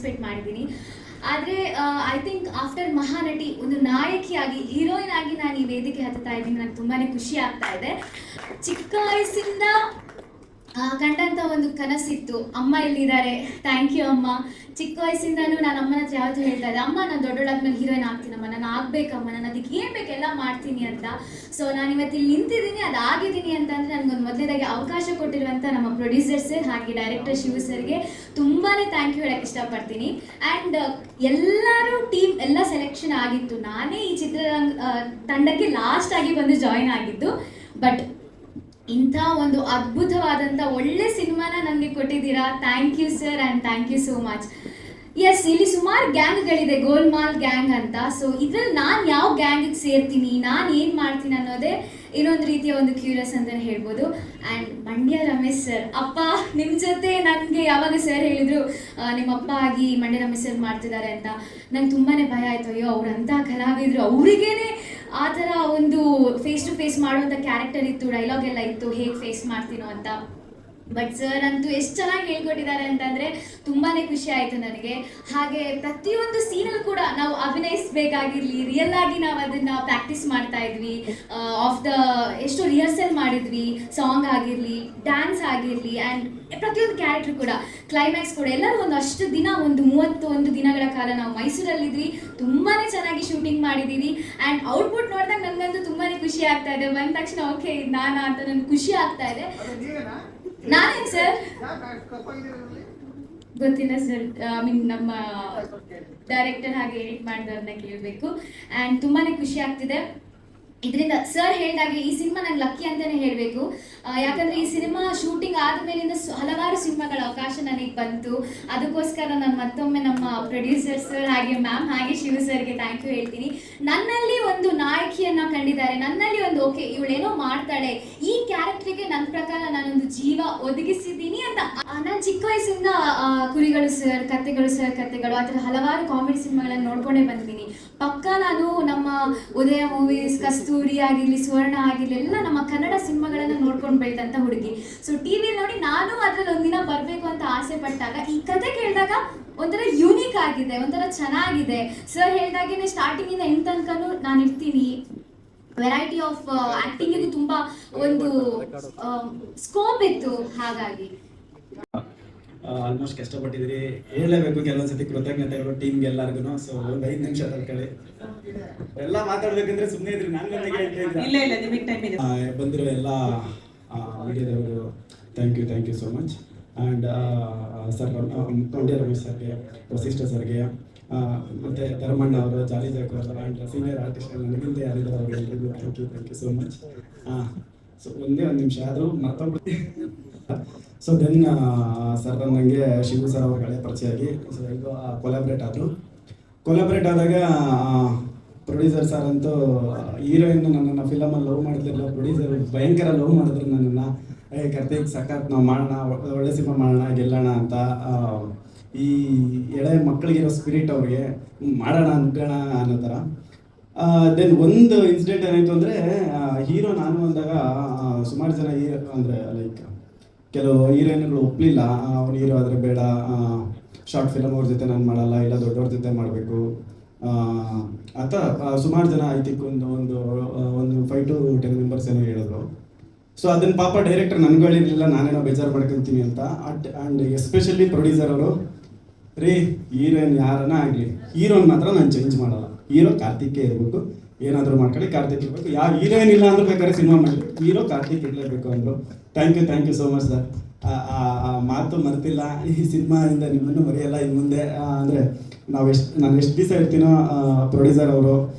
Participate ಮಾಡಿದ್ದೀನಿ. ಆದರೆ I think after Mahanati ಒಂದು ನಾಯಕಿಯಾಗಿ ಹೀರೋಯಿನ್ ಆಗಿ ನಾನು ಈ ವೇದಿಕೆ ಹತ್ತುತ್ತಾ ಇದ್ದೀನಿ. ನನಗೆ ತುಂಬಾ ಖುಷಿ ಆಗ್ತಾ ಇದೆ. ಚಿಕ್ಕ ವಯಸ್ಸಿಂದ ಕಂಡಂಥ ಒಂದು ಕನಸಿತ್ತು. ಅಮ್ಮ ಇಲ್ಲಿದ್ದಾರೆ, ಥ್ಯಾಂಕ್ ಯು ಅಮ್ಮ. ಚಿಕ್ಕ ವಯಸ್ಸಿಂದನೂ ನಾನು ಅಮ್ಮನ ಹತ್ರ ಯಾವತ್ತೂ ಹೇಳ್ತಾ ಇದ್ದೆ, ಅಮ್ಮ ನಾನು ದೊಡ್ಡೊಳಾದ್ಮೇಲೆ ಹೀರೋಯಿನ್ ಆಗ್ತೀನಮ್ಮ, ನಾನು ಆಗಬೇಕಮ್ಮ, ನಾನು ಅದಕ್ಕೆ ಏನು ಬೇಕೆಲ್ಲ ಮಾಡ್ತೀನಿ ಅಂತ. ಸೊ ನಾನು ಇವತ್ತು ಇಲ್ಲಿ ನಿಂತಿದ್ದೀನಿ, ಅದಾಗಿದ್ದೀನಿ ಅಂತಂದರೆ ನನಗೊಂದು ಮೊದಲನೇದಾಗಿ ಅವಕಾಶ ಕೊಟ್ಟಿರುವಂಥ ನಮ್ಮ ಪ್ರೊಡ್ಯೂಸರ್ ಸರ್ ಹಾಗೆ ಡೈರೆಕ್ಟರ್ ಶಿವ ಸರ್ಗೆ ತುಂಬಾ ಥ್ಯಾಂಕ್ ಯು ಹೇಳೋಕ್ಕೆ ಇಷ್ಟಪಡ್ತೀನಿ. ಆ್ಯಂಡ್ ಎಲ್ಲರೂ ಟೀಮ್ ಎಲ್ಲ ಸೆಲೆಕ್ಷನ್ ಆಗಿತ್ತು. ನಾನೇ ಈ ತಂಡಕ್ಕೆ ಲಾಸ್ಟ್ ಆಗಿ ಬಂದು ಜಾಯಿನ್ ಆಗಿದ್ದು. ಬಟ್ ಇಂಥ ಒಂದು ಅದ್ಭುತವಾದಂಥ ಒಳ್ಳೆ ಸಿನಿಮಾನ ನನಗೆ ಕೊಟ್ಟಿದ್ದೀರಾ. Thank you sir and thank you so much. Yes, ಇಲ್ಲಿ ಸುಮಾರು ಗ್ಯಾಂಗ್ಗಳಿದೆ, ಗೋಲ್ಮಾಲ್ ಗ್ಯಾಂಗ್ ಅಂತ. ಸೊ ಇದ್ರಲ್ಲಿ ನಾನು ಯಾವ ಗ್ಯಾಂಗಿಗೆ ಸೇರ್ತೀನಿ, ನಾನು ಏನು ಮಾಡ್ತೀನಿ ಅನ್ನೋದೇ ಇನ್ನೊಂದು ರೀತಿಯ ಒಂದು ಕ್ಯೂರಿಯಸ್ ಅಂತಲೇ ಹೇಳ್ಬೋದು. ಆ್ಯಂಡ್ ಮಂಡ್ಯ ರಮೇಶ್ ಸರ್, ಅಪ್ಪ ನಿಮ್ಮ ಜೊತೆ ನನಗೆ ಯಾವಾಗ ಸರ್ ಹೇಳಿದರು ನಿಮ್ಮ ಅಪ್ಪ ಆಗಿ ಮಂಡ್ಯ ರಮೇಶ್ ಸರ್ ಮಾಡ್ತಿದ್ದಾರೆ ಅಂತ, ನಂಗೆ ತುಂಬಾ ಭಯ ಆಯಿತು. ಅಯ್ಯೋ ಅವ್ರಂಥ ಕಲಾವಿದರು, ಅವರಿಗೇನೆ ಆ ಥರ ಒಂದು ಫೇಸ್ ಟು ಫೇಸ್ ಮಾಡುವಂಥ ಕ್ಯಾರೆಕ್ಟರ್ ಇತ್ತು, ಡೈಲಾಗ್ ಎಲ್ಲ ಇತ್ತು, ಹೇಗೆ ಫೇಸ್ ಮಾಡ್ತೀನೋ ಅಂತ. ಬಟ್ ಸರ್ ಅಂತೂ ಎಷ್ಟು ಚೆನ್ನಾಗಿ ಹೇಳ್ಕೊಟ್ಟಿದ್ದಾರೆ ಅಂತಂದರೆ ತುಂಬಾ ಖುಷಿ ಆಯಿತು ನನಗೆ. ಹಾಗೆ ಪ್ರತಿಯೊಂದು ಸೀನಲ್ಲಿ ಕೂಡ ನಾವು ಅಭಿನಯಿಸಬೇಕಾಗಿರಲಿ, ರಿಯಲ್ ಆಗಿ ನಾವು ಅದನ್ನು ಪ್ರಾಕ್ಟೀಸ್ ಮಾಡ್ತಾ ಇದ್ವಿ. ಎಷ್ಟು ರಿಹರ್ಸಲ್ ಮಾಡಿದ್ವಿ, ಸಾಂಗ್ ಆಗಿರಲಿ, ಡ್ಯಾನ್ಸ್ ಆಗಿರಲಿ, ಆ್ಯಂಡ್ ಪ್ರತಿಯೊಂದು ಕ್ಯಾರೆಕ್ಟರ್ ಕೂಡ, ಕ್ಲೈಮ್ಯಾಕ್ಸ್ ಕೂಡ, ಎಲ್ಲರೂ ಅಷ್ಟು ದಿನ, 31 ದಿನಗಳ ಕಾಲ ನಾವು ಮೈಸೂರಲ್ಲಿದ್ವಿ. ತುಂಬಾ ಚೆನ್ನಾಗಿ ಶೂಟಿಂಗ್ ಮಾಡಿದ್ದೀವಿ. ಆ್ಯಂಡ್ ಔಟ್ಪುಟ್ ನೋಡಿದಾಗ ನನಗಂತೂ ತುಂಬಾ ಖುಷಿ ಆಗ್ತಾ ಇದೆ. ಬಂದ ತಕ್ಷಣ ಓಕೆ ಇದು ನಾನಾ ಅಂತ ನನಗೆ ಖುಷಿ ಆಗ್ತಾ ಇದೆ. ನಾನೇನು ಸರ್ ಗೊತ್ತಿಲ್ಲ ಸರ್, ನಮ್ಮ ಡೈರೆಕ್ಟರ್ ಹಾಗೆ ಎಡಿಟ್ ಮಾಡಿದವ್ರನ್ನ ಕೇಳಬೇಕು. ಆ್ಯಂಡ್ ತುಂಬಾ ಖುಷಿ ಆಗ್ತಿದೆ ಇದರಿಂದ. ಸರ್ ಹೇಳಿದಾಗೆ ಈ ಸಿನಿಮಾ ನಂಗೆ ಲಕ್ಕಿ ಅಂತಲೇ ಹೇಳಬೇಕು. ಯಾಕಂದರೆ ಈ ಸಿನಿಮಾ ಶೂಟಿಂಗ್ ಆದಮೇಲಿಂದ ಹಲವಾರು ಸಿನಿಮಾಗಳ ಅವಕಾಶ ನನಗೆ ಬಂತು. ಅದಕ್ಕೋಸ್ಕರ ನಾನು ಮತ್ತೊಮ್ಮೆ ನಮ್ಮ ಪ್ರೊಡ್ಯೂಸರ್ ಸರ್ ಹಾಗೆ ಮ್ಯಾಮ್ ಹಾಗೆ ಶಿವ ಸರ್ಗೆ ಥ್ಯಾಂಕ್ ಯು ಹೇಳ್ತೀನಿ. ನನ್ನಲ್ಲಿ ಒಂದು ನಾಯಕಿಯನ್ನು ಕಂಡಿದ್ದಾರೆ, ನನ್ನಲ್ಲಿ ಒಂದು ಓಕೆ ಇವಳೇನೋ ಮಾಡ್ತಾಳೆ, ಈ ಕ್ಯಾರೆಕ್ಟ್ರಿಗೆ ನನ್ನ ಪ್ರಕಾರ ನಾನೊಂದು ಜೀವ ಒದಗಿಸಿದ್ದೀನಿ ಅಂತ. ನಾನು ಚಿಕ್ಕ ವಯಸ್ಸಿಂದ ಕುರಿಗಳು ಸರ್ ಕತೆಗಳು ಆ ಥರ ಹಲವಾರು ಕಾಮಿಡಿ ಸಿನಿಮಾಗಳನ್ನು ನೋಡ್ಕೊಂಡೇ ಬಂದಿದ್ದೀನಿ. ಪಕ್ಕ ನಾನು ನಮ್ಮ ಉದಯ ಮೂವೀಸ್, ಕಸ್ತೂರಿ ಆಗಿರಲಿ, ಸುವರ್ಣ ಆಗಿರಲಿ, ಎಲ್ಲ ನಮ್ಮ ಕನ್ನಡ ಸಿನಿಮಾಗಳನ್ನು ನೋಡ್ಕೊಂಡು ಬೆಳೆದಂಥ ಹುಡುಗಿ. ಸೊ ಟಿ ವಿಲಿ ನೋಡಿ ನಾನು ಅದರಲ್ಲಿ ಒಂದಿನ ಬರಬೇಕು ಅಂತ ಆಸೆ ಪಟ್ಟಾಗ ಈ ಕತೆ ಕೇಳಿದಾಗ ಒಂಥರ ಯೂನಿಕ್ ಆಗಿದೆ, ಒಂಥರ ಚೆನ್ನಾಗಿದೆ. ಸರ್ ಹೇಳಿದಾಗೇ ಸ್ಟಾರ್ಟಿಂಗಿಂದ ಎಂಡ್ ತನಕನೂ ನಾನು ಇರ್ತೀನಿ. ವೆರೈಟಿ ಆಫ್ ಆ್ಯಕ್ಟಿಂಗಿಗೂ ತುಂಬ ಒಂದು ಸ್ಕೋಪ್ ಇತ್ತು. ಹಾಗಾಗಿ ಆಲ್ಮೋಸ್ಟ್ ಕಷ್ಟಪಟ್ಟಿದ್ದೀರಿ, ಹೇಳಲೇಬೇಕು. ಕೆಲವೊಂದ್ಸತಿ ಕೃತಜ್ಞತೆಗಳು ಟೀಮ್ಗೆ ಎಲ್ಲರಿಗೂ. ಸೊ ಒಂದು 5 ನಿಮಿಷ ತಡ್ಕೊಳ್ಳಿ, ಎಲ್ಲ ಮಾತಾಡ್ಬೇಕಂದ್ರೆ ಸುಮ್ಮನೆ ಇದ್ರಿ. ಬಂದಿರೋ ಎಲ್ಲ ಮೀಡಿಯಾದವರು thank you so much. And sir Mandya Ramesh ಸರ್ಗೆ, ವಸಿಷ್ಠ ಸರ್ಗೆ, ಮತ್ತು ಧರ್ಮಣ್ಣ ಅವರು, ಜಾಲಿ ಜಾಕ್ ಅವರು, ಆ್ಯಂಡ್ ಸೀನಿಯರ್ ಆರ್ಟಿಸ್ಟ್ ನನಗಿಂತ ಯಾರಿದ್ದಾರೆ ಅವರಿಗೆಲ್ಲರಿಗೂ thank you so much. So ಒಂದೇ ಒಂದು ನಿಮಿಷ ಅದು ಮರ್ತೋಗ್ಬಿಟ್ಟು. ಸೊ ದೆನ್ ಸರ್ ನನಗೆ ಶಿವು ಸರ್ ಅವ್ರ ಹಳೆ ಪರಿಚಯ ಆಗಿ ಸೊ ಇದು ಕೊಲಾಬ್ರೇಟ್ ಆದಾಗ ಪ್ರೊಡ್ಯೂಸರ್ ಸರ್ ಅಂತೂ ಹೀರೋಯಿನ್ ನನ್ನನ್ನು ಫಿಲಮಲ್ಲಿ ಲವ್ ಮಾಡ್ತಿರಲಿಲ್ಲ. ಪ್ರೊಡ್ಯೂಸರ್ ಭಯಂಕರ ಲವ್ ಮಾಡಿದ್ರು ನನ್ನನ್ನು. ಕಾರ್ತಿಕ್ ಸಖತ್ ನಾವು ಮಾಡೋಣ, ಒಳ್ಳೆ ಸಿನಿಮಾ ಮಾಡೋಣ, ಗೆಲ್ಲೋಣ ಅಂತ. ಈ ಎಳೆ ಮಕ್ಕಳಿಗಿರೋ ಸ್ಪಿರಿಟ್ ಅವ್ರಿಗೆ ಮಾಡೋಣ ನುಗ್ಗೋಣ ಅನ್ನೋ ಥರ. ದೆನ್ ಒಂದು ಇನ್ಸಿಡೆಂಟ್ ಏನಾಯಿತು ಅಂದರೆ, ಹೀರೋ ನಾನು ಅಂದಾಗ ಸುಮಾರು ಜನ ಅಂದರೆ ಲೈಕ್ ಕೆಲವು ಹೀರೋಯಿನ್ಗಳು ಒಪ್ಪಲಿಲ್ಲ. ಅವ್ನು ಹೀರೋ ಆದರೆ ಬೇಡ, ಶಾರ್ಟ್ ಫಿಲಮ್ ಅವ್ರ ಜೊತೆ ನಾನು ಮಾಡಲ್ಲ, ಇಲ್ಲ ದೊಡ್ಡವ್ರ ಜೊತೆ ಮಾಡಬೇಕು ಅಂತ ಸುಮಾರು ಜನ ಐ ಥಿಂಕ್ ಒಂದು 5 to 10 ಮೆಂಬರ್ಸ್ ಏನೋ ಹೇಳಿದ್ರು. ಸೊ ಅದನ್ನು ಪಾಪ ಡೈರೆಕ್ಟರ್ ನನಗೂ ಹೇಳಿರಲಿಲ್ಲ, ನಾನೇನೋ ಬೇಜಾರು ಮಾಡ್ಕೊತೀನಿ ಅಂತ. ಆ್ಯಂಡ್ ಎಸ್ಪೆಷಲಿ ಪ್ರೊಡ್ಯೂಸರ್ ಅವರು, ರೀ ಹೀರೋಯಿನ್ ಯಾರನ್ನ ಆಗಲಿ, ಹೀರೋನ್ ಮಾತ್ರ ನಾನು ಚೇಂಜ್ ಮಾಡಲ್ಲ, ಹೀರೋ ಕಾರ್ತಿಕೇ ಇರಬೇಕು, ಏನಾದರೂ ಮಾಡ್ಕೊಳ್ಳಿ ಕಾರ್ತಿಕ್ ಇರಬೇಕು, ಯಾವ ಹೀರೋಯಿನ್ ಇಲ್ಲ ಅಂದ್ರೆ ಬೇಕಾದ್ರೆ ಸಿನಿಮಾ ಮಾಡಲಿ, ಹೀರೋ ಕಾರ್ತಿಕ್ ಇರಲೇಬೇಕು ಅಂದರು. Thank you so much sir. ಆ ಮಾತು ಮರ್ತಿಲ್ಲ. ಈ ಸಿನಿಮಾದಿಂದ ನಿಮ್ಮನ್ನು ಮರೆಯಲ್ಲ ಇನ್ನು ಮುಂದೆ. ಅಂದರೆ ನಾನು ಎಷ್ಟು ದಿವಸ ಇರ್ತೀನೋ ಪ್ರೊಡ್ಯೂಸರ್ ಅವರು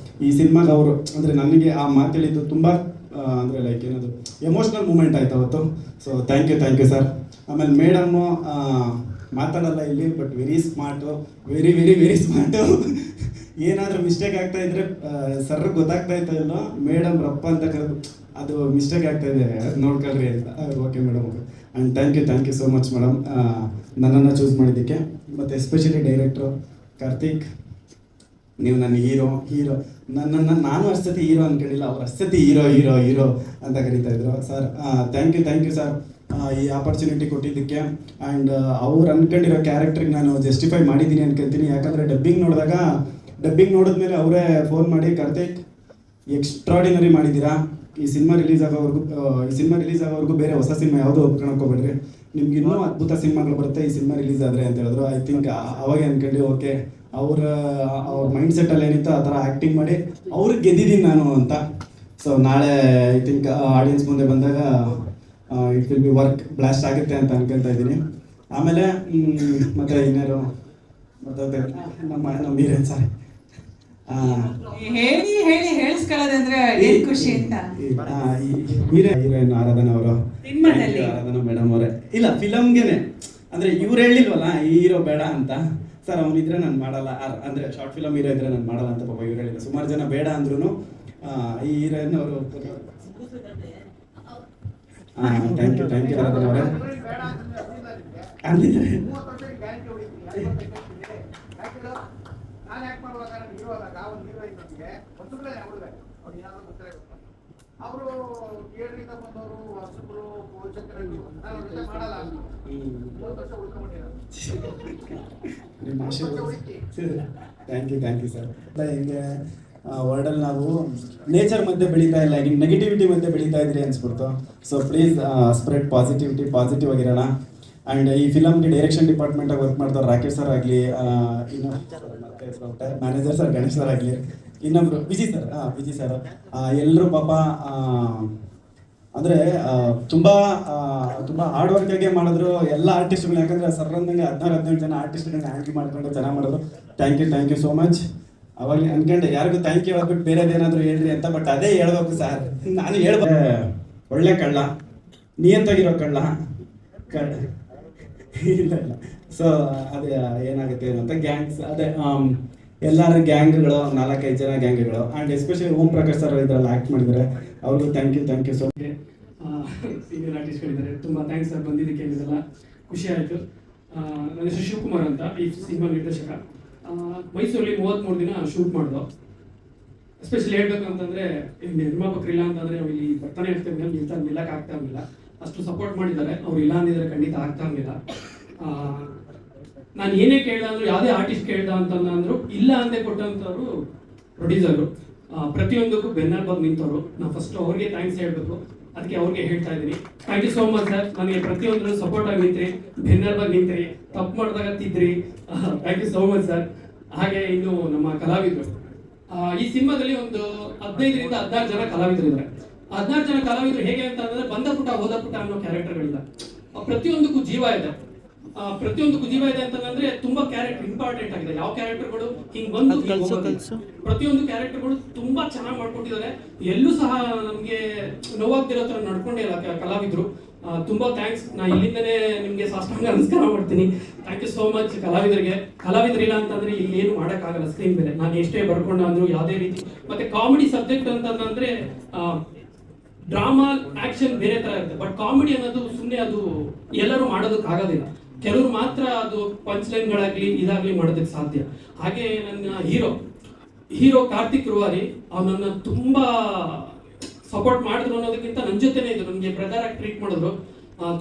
ಈ ಸಿನಿಮಾಗೆ ಅವರು ಅಂದರೆ ನನಗೆ ಆ ಮಾತು ಹೇಳಿದ್ದು ತುಂಬ ಅಂದರೆ ಲೈಕ್ ಏನದು ಎಮೋಷ್ನಲ್ ಮೂಮೆಂಟ್ ಆಯ್ತು ಅವತ್ತು. So thank you sir. ಆಮೇಲೆ ಮೇಡಮ್ಮು ಮಾತಾಡಲ್ಲ ಇಲ್ಲಿ, but very smart, very smart. ಏನಾದರೂ ಮಿಸ್ಟೇಕ್ ಆಗ್ತಾ ಇದ್ರೆ ಸರ್ ಗೊತ್ತಾಗ್ತಾ ಇತ್ತು ಇಲ್ಲೋ, ಮೇಡಮ್ ರಪ್ಪ ಅಂತ ಕರೆದು ಅದು ಮಿಸ್ಟೇಕ್ ಆಗ್ತಾ ಇದೆ ನೋಡ್ಕೊಳ್ರಿ ಅಂತ. Okay madam. And thank you so much madam ನನ್ನನ್ನು ಚೂಸ್ ಮಾಡಿದ್ದಕ್ಕೆ. ಮತ್ತು ಎಸ್ಪೆಷಲಿ ಡೈರೆಕ್ಟ್ರು ಕಾರ್ತಿಕ್, ನೀವು ನನ್ನ ಹೀರೋ ನನ್ನನ್ನು ನಾನು ಅಷ್ಟೊತ್ತಿ ಹೀರೋ ಅಂದ್ಕೊಂಡಿಲ್ಲ, ಅವ್ರು ಅಷ್ಟೊತ್ತಿ ಹೀರೋ ಅಂತ ಕರೀತಾ ಇದ್ರು. Sir thank you sir. ಈ ಆಪರ್ಚುನಿಟಿ ಕೊಟ್ಟಿದ್ದಕ್ಕೆ. ಆ್ಯಂಡ್ ಅವ್ರು ಅನ್ಕೊಂಡಿರೋ ಕ್ಯಾರೆಕ್ಟ್ರಿಗೆ ನಾನು ಜಸ್ಟಿಫೈ ಮಾಡಿದ್ದೀನಿ ಅನ್ಕೊಂತೀನಿ. ಯಾಕಂದರೆ ಡಬ್ಬಿಂಗ್ ನೋಡಿದ್ಮೇಲೆ ಅವರೇ ಫೋನ್ ಮಾಡಿ, ಕಾರ್ತಿಕ್ ಎಕ್ಸ್ಟ್ರಾಡಿನರಿ ಮಾಡಿದ್ದೀರಾ, ಈ ಸಿನಿಮಾ ರಿಲೀಸ್ ಆಗೋವರೆಗೂ ಬೇರೆ ಹೊಸ ಸಿನಿಮಾ ಯಾವುದೂ ಒಪ್ಕೊಳಕ್ಕೆ ಹೋಗ್ಬೇಡ್ರಿ, ನಿಮ್ಗೆ ಇನ್ನೂ ಅದ್ಭುತ ಸಿನಿಮಾಗಳು ಬರುತ್ತೆ ಈ ಸಿನಿಮಾ ರಿಲೀಸ್ ಆದರೆ ಅಂತ ಹೇಳಿದ್ರು. ಐ ಥಿಂಕ್ ಅವಾಗೆ ಅನ್ಕೊಂಡು ಓಕೆ, ಅವ್ರ ಮೈಂಡ್ ಸೆಟ್ಟಲ್ಲಿ ಏನಿತ್ತು ಆ ಥರ ಆ್ಯಕ್ಟಿಂಗ್ ಮಾಡಿ ಅವ್ರಿಗೆ ಗೆದ್ದಿದ್ದೀನಿ ನಾನು ಅಂತ. ಸೊ ನಾಳೆ ಐ ಥಿಂಕ್ ಆಡಿಯನ್ಸ್ ಮುಂದೆ ಬಂದಾಗ it will be work blast ಆಗುತ್ತೆ ಅಂತ ಅನ್ಕೊತಾ ಇದ್ದೀನಿ. ಆಮೇಲೆ ಮತ್ತೆ ಇನ್ನೇನು ಮತ್ತೆ ನಮ್ಮ ಹೀರೋಯಿನ್ ಸರ್ ಹೇಳಿ ಹೇಳಿ ಹೇಳಿಸ್ಕೊಳ್ಳೋದಂದ್ರೆ ಏನ್ ಖುಷಿ ಅಂತ. ಹೀರೋಯಿನ್ ಆರಾಧನಾ ಅವರು, ಸಿನಿಮಾದಲ್ಲಿ ಆರಾಧನಾ ಮೇಡಮ್ ಅವರೇ, ಇಲ್ಲ ಫಿಲಮ್ಗೆನೆ ಅಂದ್ರೆ ಇವ್ರು ಹೇಳಿಲ್ವಲ್ಲ ಈ ಹೀರೋ ಬೇಡ ಅಂತ, ಸರ್ ಅವನಿದ್ರೆ ನಾನು ಮಾಡಲ್ಲ, ಅಂದ್ರೆ ಶಾರ್ಟ್ ಫಿಲಮ್ ಹೀರೋ ಇದ್ರೆ ನಾನು ಮಾಡಲ್ಲ ಅಂತ ಪಾಪ ಇವ್ರು ಹೇಳಿದ್ರು. ಸುಮಾರು ಜನ ಬೇಡ ಅಂದ್ರೂ ಈ ಹೀರೋಯಿನ್ ಅವರು ಥ್ಯಾಂಕ್ ಯು ಆರಾಧನಾ ಅವರೇ ಅಂದಿದ್ದಾರೆ. ನಾನು ಯಾಕೆ ಮಾಡುವಾಗ ನಾನು ಇರುವಾಗ ಒಂದು ಹೀರೋಯಿನ್ ನಮಗೆ ಒಂದು ಕಡೆ ನೋಡಿದೆ, ಅವ್ರು ಏನಾದ್ರು ಗೊತ್ತಿಲ್ಲ, ಅವರು ಥಿಯೇಟ್ರಿಂದ ಬಂದವರು ಹೊಸಬ್ರು ಪೋಷಕರು, ನಾನು ಅವ್ರ ಜೊತೆ ಮಾಡಲ್ಲ ಅಂದ್ರು. 30 ವರ್ಷ ಉಳ್ಕೊಂಡ್ಬಿಟ್ಟಿದ್ದಾರೆ. ನಿಮ್ಮ ಆಶೀರ್ವಾದ. Thank you sir. ಹಿಂಗೆ ವರ್ಲ್ಡಲ್ಲಿ ನಾವು ನೇಚರ್ ಮಧ್ಯೆ ಬೆಳೀತಾ ಇಲ್ಲ, ಈಗ ನೆಗೆಟಿವಿಟಿ ಮಧ್ಯೆ ಬೆಳೀತಾ ಇದ್ರಿ ಅನ್ಸ್ಬಿಡ್ತು. ಸೊ ಪ್ಲೀಸ್ ಸ್ಪ್ರೆಡ್ ಪಾಸಿಟಿವ್ ಆಗಿರೋಣ. ಆ್ಯಂಡ್ ಈ ಫಿಲಮ್ಗೆ ಡೈರೆಕ್ಷನ್ ಡಿಪಾರ್ಟ್ಮೆಂಟಾಗಿ ವರ್ಕ್ ಮಾಡ್ತಾರೆ ರಾಕೇಶ್ ಸರ್ ಆಗಲಿ, ಇನ್ನು ಮತ್ತೆ ಮ್ಯಾನೇಜರ್ ಸರ್ ಗಣೇಶ್ ಸರ್ ಆಗಲಿ, ಇನ್ನೊಬ್ರು ವಿಜಿ ಸರ್, ಎಲ್ಲರೂ ಪಾಪ ಅಂದರೆ ತುಂಬ ಹಾರ್ಡ್ ವರ್ಕಾಗೆ ಮಾಡಿದ್ರು ಎಲ್ಲ ಆರ್ಟಿಸ್ಟ್ಗಳು. ಯಾಕಂದರೆ ಸರ್ ಅಂದಂಗೆ 16-17 ಜನ ಆರ್ಟಿಸ್ಟ್ಗಳನ್ನ ಹ್ಯಾಂಡಲ್ ಮಾಡ್ಕೊಂಡು ಚೆನ್ನಾಗಿ ಮಾಡಿದ್ರು. Thank you so much. ಅವಾಗ ಅನ್ಕೊಂಡೆ ಯಾರಿಗೂ ಥ್ಯಾಂಕ್ ಯು ಹೇಳ್ಬಿಟ್ಟು ಬೇರೆದೇನಾದರೂ ಹೇಳ್ರಿ ಅಂತ, ಬಟ್ ಅದೇ ಹೇಳ್ಬೇಕು ಸರ್. ನಾನು ಹೇಳ್ಬೇಕು, ಒಳ್ಳೆ ಕಳ್ಳ, ನಿಯತ್ತಾಗಿರೋ ಕಳ್ಳ ಇಲ್ಲ. ಸೊ ಅದೇ ಏನಾಗುತ್ತೆ ಏನು ಅಂತ ಗ್ಯಾಂಗ್ಸ್, ಅದೇ ಎಲ್ಲರ ಗ್ಯಾಂಗ್ಗಳು 4-5 ಜನ ಗ್ಯಾಂಗ್ಗಳು. And especially Om Prakash sir ಇದರಲ್ಲಿ ಆ್ಯಕ್ಟ್ ಮಾಡಿದ್ದಾರೆ, ಅವ್ರಿಗೂ thank you so much. Senior ಆರ್ಟಿಸ್ಟ್ಗಳಿದ್ದಾರೆ, ತುಂಬ ಥ್ಯಾಂಕ್ಸ್ ಸರ್ ಬಂದಿದ್ದಕ್ಕೆ, ಇದೆಲ್ಲ ಖುಷಿ ಆಯಿತು. ನನ್ನ ಹೆಸರು ಶಿವಕುಮಾರ್ ಅಂತ, ಈ ಸಿನಿಮಾ ನಿರ್ದೇಶಕ. ಮೈಸೂರಲ್ಲಿ 33 ದಿನ ಶೂಟ್ ಮಾಡಿದೋ. ಎಸ್ಪೆಷಲಿ ಹೇಳ್ಬೇಕಂತಂದರೆ ನಿರ್ಮಾಪಕರಿಲ್ಲ ಅಂತಂದರೆ ನಾವು ಇಲ್ಲಿ ಬರ್ತಾನೆ ಇರ್ತೀವಿ, ನಿಲ್ಲಕ್ಕೆ ಆಗ್ತಾ ಇರಲಿಲ್ಲ. ಅಷ್ಟು ಸಪೋರ್ಟ್ ಮಾಡಿದ್ದಾರೆ, ಅವ್ರು ಇಲ್ಲ ಅಂದಿದ್ರೆ ಖಂಡಿತ ಆಗ್ತಾ ಇರಲಿಲ್ಲ. ನಾನು ಏನೇ ಕೇಳ್ದ ಅಂದ್ರು, ಯಾವುದೇ ಆರ್ಟಿಸ್ಟ್ ಕೇಳ್ದ ಅಂತಂದ್ರು ಇಲ್ಲ ಅಂದೇ ಕೊಟ್ಟಂಥವ್ರು ಪ್ರೊಡ್ಯೂಸರು. ಪ್ರತಿಯೊಂದಕ್ಕೂ ಬೆನ್ನೆಲುಬಾಗಿ ನಿಂತವರು. ನಾನು ಫಸ್ಟ್ ಅವ್ರಿಗೆ ಥ್ಯಾಂಕ್ಸ್ ಹೇಳಬೇಕು, ಅದಕ್ಕೆ ಅವ್ರಿಗೆ ಹೇಳ್ತಾ ಇದ್ದೀನಿ. Thank you so much sir, ನನಗೆ ಪ್ರತಿಯೊಂದರಲ್ಲೂ ಸಪೋರ್ಟ್ ಆಗಿ ನಿಂತ್ರಿ, ಬೆನ್ನೆಲುಬಾಗಿ ನಿಂತ್ರಿ, ತಪ್ಪು ಮಾಡಿದಾಗ ತಿದ್ರಿ. Thank you so much sir. ಹಾಗೆ ಇನ್ನು ನಮ್ಮ ಕಲಾವಿದರು, ಈ ಸಿನಿಮಾದಲ್ಲಿ ಒಂದು 15ರಿಂದ 16 ಜನ ಕಲಾವಿದರಿದ್ದಾರೆ. 16 ಜನ ಕಲಾವಿದರು ಹೇಗೆ ಅಂತಂದ್ರೆ ಬಂದ ಪುಟ ಹೋದ ಪುಟ ಅನ್ನೋ ಕ್ಯಾರೆಕ್ಟರ್ಗಳಿಲ್ಲ. ಪ್ರತಿಯೊಂದಕ್ಕೂ ಜೀವ ಇದೆ. ಅಂತಂದ್ರೆ ತುಂಬಾ ಕ್ಯಾರೆಕ್ಟರ್ ಇಂಪಾರ್ಟೆಂಟ್ ಆಗಿದೆ. ಯಾವ ಕ್ಯಾರೆಕ್ಟರ್ಗಳು ಹಿಂಗ್ ಬಂದು ಪ್ರತಿಯೊಂದು ಕ್ಯಾರೆಕ್ಟರ್ಗಳು ತುಂಬಾ ಚೆನ್ನಾಗಿ ಮಾಡ್ಕೊಂಡಿದ್ದಾರೆ. ಎಲ್ಲೂ ಸಹ ನಮ್ಗೆ ನೋವಾಗ್ತಿರೋ ತರ ನಡ್ಕೊಂಡಿಲ್ಲ ಕಲಾವಿದ್ರು. ತುಂಬಾ ಥ್ಯಾಂಕ್ಸ್. ನಾ ಇಲ್ಲಿಂದನೇ ನಿಮ್ಗೆ ಸಾಷ್ಟಾಂಗ ನಮಸ್ಕಾರ ಮಾಡ್ತೀನಿ. ಥ್ಯಾಂಕ್ ಯು ಸೋ ಮಚ್ ಕಲಾವಿದರಿಗೆ. ಕಲಾವಿದರಿಲ್ಲ ಅಂತಂದ್ರೆ ಇಲ್ಲಿ ಏನು ಮಾಡೋಕ್ಕಾಗಲ್ಲ ಸ್ಕ್ರೀನ್ ಮೇಲೆ. ನಾನು ಎಷ್ಟೇ ಬರ್ಕೊಂಡು ಅಂದ್ರು ಯಾವುದೇ ರೀತಿ. ಮತ್ತೆ ಕಾಮಿಡಿ ಸಬ್ಜೆಕ್ಟ್ ಅಂತಂದ್ರೆ ಡ್ರಾಮಾ ಆಕ್ಷನ್ ಬೇರೆ ತರ ಇರುತ್ತೆ, ಬಟ್ ಕಾಮಿಡಿ ಅನ್ನೋದು ಸುಮ್ಮನೆ ಅದು ಎಲ್ಲರೂ ಮಾಡೋದಕ್ಕಾಗೋದಿಲ್ಲ. ಕೆಲವರು ಮಾತ್ರ ಅದು ಪಂಚ್ಲೈನ್ಗಳಾಗ್ಲಿ ಇದಾಗ್ಲಿ ಮಾಡೋದಕ್ಕೆ ಸಾಧ್ಯ. ಹಾಗೆ ನನ್ನ ಹೀರೋ ಕಾರ್ತಿಕ್ ರುವಾರಿ, ಅವನನ್ನ ತುಂಬಾ ಸಪೋರ್ಟ್ ಮಾಡಿದ್ರು ಅನ್ನೋದಕ್ಕಿಂತ ನನ್ನ ಜೊತೆನೇ ಇದ್ರು, ನನಗೆ ಬ್ರದರ್ ಆಗಿ ಟ್ರೀಟ್ ಮಾಡಿದ್ರು.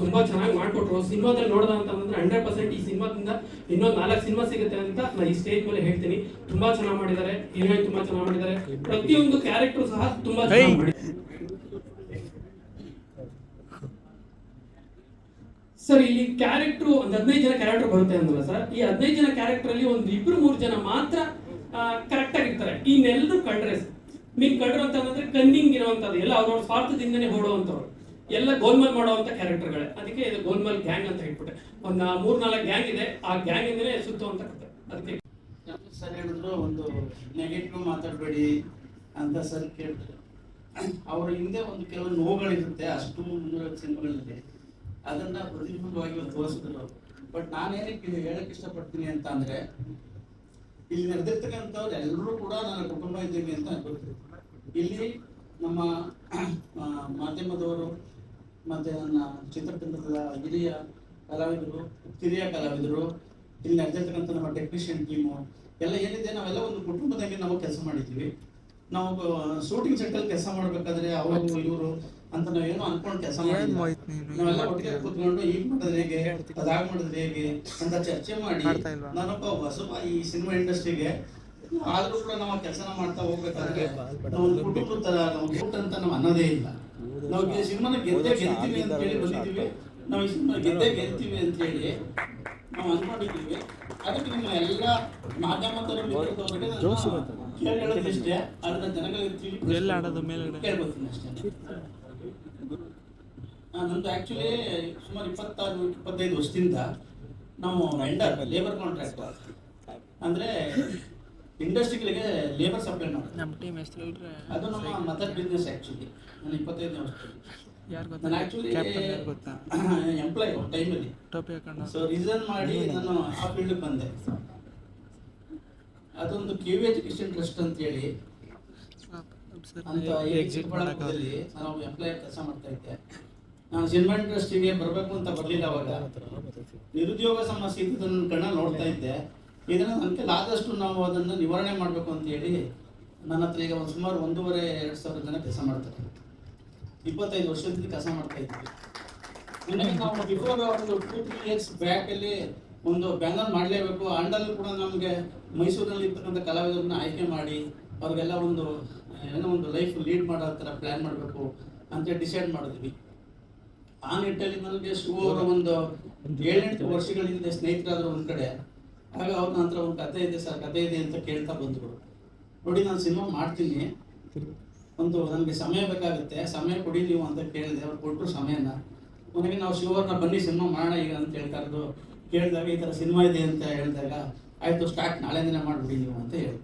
ತುಂಬಾ ಚೆನ್ನಾಗಿ ಮಾಡ್ಕೊಟ್ರು. ಸಿನಿಮಾದಲ್ಲಿ ನೋಡ್ದ ಅಂತಂದ್ರೆ 100% ಈ ಸಿನಿಮಾದಿಂದ ಇನ್ನೊಂದು 4 ಸಿನಿಮಾ ಸಿಗುತ್ತೆ ಅಂತ ನಾನು ಈ ಸ್ಟೇಜ್ ಮೇಲೆ ಹೇಳ್ತೀನಿ. ತುಂಬಾ ಚೆನ್ನಾಗಿ ಮಾಡಿದ್ದಾರೆ, ಹೀರೋಯಿನ್ ತುಂಬಾ ಚೆನ್ನಾಗಿ ಮಾಡಿದ್ದಾರೆ, ಪ್ರತಿಯೊಂದು ಕ್ಯಾರೆಕ್ಟರ್ ಸಹ ತುಂಬಾ ಚೆನ್ನಾಗಿ ಮಾಡಿದ್ದಾರೆ. ಸರ್ ಇಲ್ಲಿ ಕ್ಯಾರೆಕ್ಟರ್ ಒಂದು 15 ಜನ ಕ್ಯಾರೆಕ್ಟರ್ ಬರುತ್ತೆ ಅಂದ್ರಲ್ಲ ಸರ್, ಈ 15 ಜನ ಕ್ಯಾರೆಕ್ಟರ್ ಅಲ್ಲಿ ಒಂದು 2-3 ಜನ ಮಾತ್ರ ಕರೆಕ್ಟ್ ಆಗಿರ್ತಾರೆ. ಇನ್ನೆಲ್ಲರೂ ಕಳ್ರೆ. ಮೀನ್ ಕಳ್ರು ಅಂತಂದ್ರೆ ಕನ್ನಿಂಗ್ ಇರುವಂತದ್ದು, ಎಲ್ಲ ಅವ್ರವ್ರ ಸ್ವಾರ್ಥದಿಂದನೇ ಓಡುವಂತವ್ರು, ಎಲ್ಲ ಗೋಲ್ಮಾಲ್ ಮಾಡುವಂತ ಕ್ಯಾರೆಕ್ಟರ್ಗಳೇ. ಅದಕ್ಕೆ ಇದು ಗೋಲ್ಮಾಲ್ ಗ್ಯಾಂಗ್ ಅಂತ ಹೇಳ್ಬಿಟ್ಟೆ. ಒಂದು 3-4 ಗ್ಯಾಂಗ್ ಇದೆ, ಆ ಗ್ಯಾಂಗ್ ಇಂದನೇ ಸುತ್ತುವಂತ ಕಥೆ. ಅದಕ್ಕೆ ಸರ್ ಹೇಳಿದ್ರು ಒಂದು ನೆಗೆಟಿವ್ ಮಾತಾಡಬೇಡಿ ಅಂತ ಸರ್ ಕೇಳಿದ್ರು. ಅವ್ರ ಹಿಂದೆ ಒಂದು ಕೆಲವು ನೋವುಗಳಿರುತ್ತೆ, ಅಷ್ಟು 300 ಸಿನಿಮಾಗಳಿದೆ, ಅದನ್ನ ಪ್ರತಿಬಿಂಬವಾಗಿ ತೋರಿಸಿದ್ರು. ಬಟ್ ನಾನೇನಕ್ಕೆ ಹೇಳಕ್ ಇಷ್ಟಪಡ್ತೀನಿ ಅಂತ ಅಂದ್ರೆ, ಇಲ್ಲಿ ನಡೆದಿರ್ತಕ್ಕಂಥವ್ರು ಎಲ್ಲರೂ ಕೂಡ ನನ್ನ ಕುಟುಂಬ ಇದ್ದೀವಿ ಅಂತ ಗೊತ್ತು. ಇಲ್ಲಿ ನಮ್ಮ ಮಾಧ್ಯಮದವರು ಮತ್ತೆ ನನ್ನ ಚಿತ್ರತಂತ್ರದ ಹಿರಿಯ ಕಲಾವಿದರು, ಕಿರಿಯ ಕಲಾವಿದರು, ಇಲ್ಲಿ ನಡೆದಿರ್ತಕ್ಕಂಥ ನಮ್ಮ ಟೆಕ್ನಿಷಿಯನ್ ಟೀಮು ಎಲ್ಲ ಏನಿದೆ, ನಾವೆಲ್ಲ ಒಂದು ಕುಟುಂಬದಾಗಿ ನಾವು ಕೆಲಸ ಮಾಡಿದ್ದೀವಿ. ನಾವು ಶೂಟಿಂಗ್ ಸೆಟ್ಟಲ್ಲಿ ಕೆಲಸ ಮಾಡಬೇಕಾದ್ರೆ ಅವರು ಇವರು ಅಂತ ನಾವೇನೋ ಅನ್ಕೊಂಡು ಕೆಲಸ ಮಾಡಿಲ್ಲ. ನಾವೆಲ್ಲ ಒಟ್ಟಿಗೆ ಕೂತ್ಕೊಂಡು ಈಗ ಮಾಡಿದ್ರೆ ಹೇಗೆ, ಅದಾಗ ಮಾಡಿದ್ರೆ ಹೇಗೆ ಅಂತ ಚರ್ಚೆ ಮಾಡಿ ನಾನೊಬ್ಬ ಹೊಸಬ ಈ ಸಿನಿಮಾ ಇಂಡಸ್ಟ್ರಿಗೆ. ಆದ್ರೂ ಕೂಡ ನಾವು ಕೆಲಸನ ಮಾಡ್ತಾ ಹೋಗ್ಬೇಕಾದ್ರೆ ನಾವು ಒಂದು ಕುಟುಂಬದ ತರ ನಾವು ಊಟ ಅಂತ ನಾವು ಅನ್ನೋದೇ ಇಲ್ಲ. ನಾವು ಈ ಸಿನಿಮಾನ ಗೆಲ್ತೀವಿ ಅಂತ ಹೇಳಿ ಬಂದಿದ್ದೀವಿ. ನಾವು ಈ ಸಿನಿಮಾ ಗೆಲ್ತೀವಿ ಅಂತ ಹೇಳಿ ನಾವು ಅನ್ಕೊಂಡಿದ್ದೀವಿ. ಅದಕ್ಕೆ ನಿಮ್ಮ ಎಲ್ಲ ಮಾಧ್ಯಮದವರಿಗೆ ಹೇಳೋದಿಷ್ಟೇ, ಅದನ್ನ ಜನಗಳಿಗೆ ಕೇಳ್ಬೋತೀನಿ ಅಷ್ಟೇ. ನಮ್ದು ಆ್ಯಕ್ಚುಲಿ ಸುಮಾರು 26-25 ವರ್ಷದಿಂದ ನಾವು ವೆಂಡರ್, ಲೇಬರ್ ಕಾಂಟ್ರಾಕ್ಟ್ ಅಂದರೆ ಇಂಡಸ್ಟ್ರಿಗಳಿಗೆ ಲೇಬರ್ ಸಪ್ಲೈ ಮಾಡ್ತೀವಿ. ಅದು ನಮ್ಮ ಮದರ್ ಬಿಸ್ನೆಸ್. ಆ್ಯಕ್ಚುಲಿ ನಾನು 25ನೇ ವರ್ಷದಲ್ಲಿ ನಾನು ಆ್ಯಕ್ಚುಲಿ ಎಂಪ್ಲಾಯ್ ಟೈಮಲ್ಲಿ. ಸೊ ರಿಸೈನ್ ಮಾಡಿ ನಾನು ಆ ಫೀಲ್ಡ್ಗೆ ಬಂದೆ. ಅದೊಂದು KV ಎಜುಕೇಶನ್ ಟ್ರಸ್ಟ್ ಅಂತೇಳಿ ಅಂತ ಚಿಕ್ಕಬಳ್ಳಾಪುರದಲ್ಲಿ ನಾವು ಎಂಪ್ಲಾಯ್ ಕೆಲಸ ಮಾಡ್ತಾ ಇದ್ದೆ. ನಾನು ಸಿನಿಮಾ ಇಂಡಸ್ಟ್ರಿಗೆ ಬರಬೇಕು ಅಂತ ಬರಲಿಲ್ಲ. ಅವಾಗ ನಿರುದ್ಯೋಗ ಸಮಸ್ಯೆ ಇದ್ದು ನನ್ನ ಕಣ್ಣ ನೋಡ್ತಾ ಇದ್ದೆ. ಇದನ್ನು ನನ್ನ ಕೈಲಿ ಆದಷ್ಟು ನಾವು ಅದನ್ನು ನಿವಾರಣೆ ಮಾಡಬೇಕು ಅಂತ ಹೇಳಿ ನನ್ನ ಹತ್ರ ಈಗ ಒಂದು ಸುಮಾರು 1,500-2,000 ಜನ ಕೆಲಸ ಮಾಡ್ತಾರೆ. 25 ವರ್ಷದಿಂದ ಕೆಲಸ ಮಾಡ್ತಾ ಇದ್ವಿ. ನನಗೆ ನಾವು ಬಿಫೋರ್ ಒಂದು 2-3 ಇಯರ್ಸ್ ಬ್ಯಾಕಲ್ಲಿ ಒಂದು ಬ್ಯಾನರ್ ಮಾಡಲೇಬೇಕು. ಅಂಡಲ್ಲಿ ಕೂಡ ನಮಗೆ ಮೈಸೂರಿನಲ್ಲಿ ಇರ್ತಕ್ಕಂಥ ಕಲಾವಿದರನ್ನ ಆಯ್ಕೆ ಮಾಡಿ ಅವ್ರಿಗೆಲ್ಲ ಒಂದು ಏನೋ ಒಂದು ಲೈಫ್ ಲೀಡ್ ಮಾಡೋ ಥರ ಪ್ಲ್ಯಾನ್ ಮಾಡಬೇಕು ಅಂತ ಡಿಸೈಡ್ ಮಾಡಿದ್ವಿ. ಆ ನಿಟ್ಟಲ್ಲಿ ನನಗೆ ಶಿವ ಅವರ ಒಂದು 7-8 ವರ್ಷಗಳ ಹಿಂದೆ ಸ್ನೇಹಿತರಾದ್ರು ಒಂದು ಕಡೆ. ಆಗ ಅವ್ರ ನಂತರ ಒಂದು ಕತೆ ಇದೆ ಸರ್, ಕತೆ ಇದೆ ಅಂತ ಕೇಳ್ತಾ ಬಂದರು. ನೋಡಿ ನಾನು ಸಿನಿಮಾ ಮಾಡ್ತೀನಿ, ಒಂದು ನನಗೆ ಸಮಯ ಬೇಕಾಗುತ್ತೆ, ಸಮಯ ಕೊಡಿ ನೀವು ಅಂತ ಕೇಳಿದೆ. ಅವ್ರು ಕೊಟ್ಟರು ಸಮಯನ. ನನಗೆ ನಾವು ಶಿವವ್ರನ್ನ ಬನ್ನಿ ಸಿನಿಮಾ ಮಾಡೋಣ ಈಗ ಅಂತ ಹೇಳ್ತಾರದು. ಕೇಳಿದಾಗ ಈ ಥರ ಸಿನಿಮಾ ಇದೆ ಅಂತ ಹೇಳಿದಾಗ ಆಯಿತು ಸ್ಟಾರ್ಟ್ ನಾಳೆ ದಿನ ಮಾಡಿಬಿಡಿ ನೀವು ಅಂತ ಹೇಳಿ.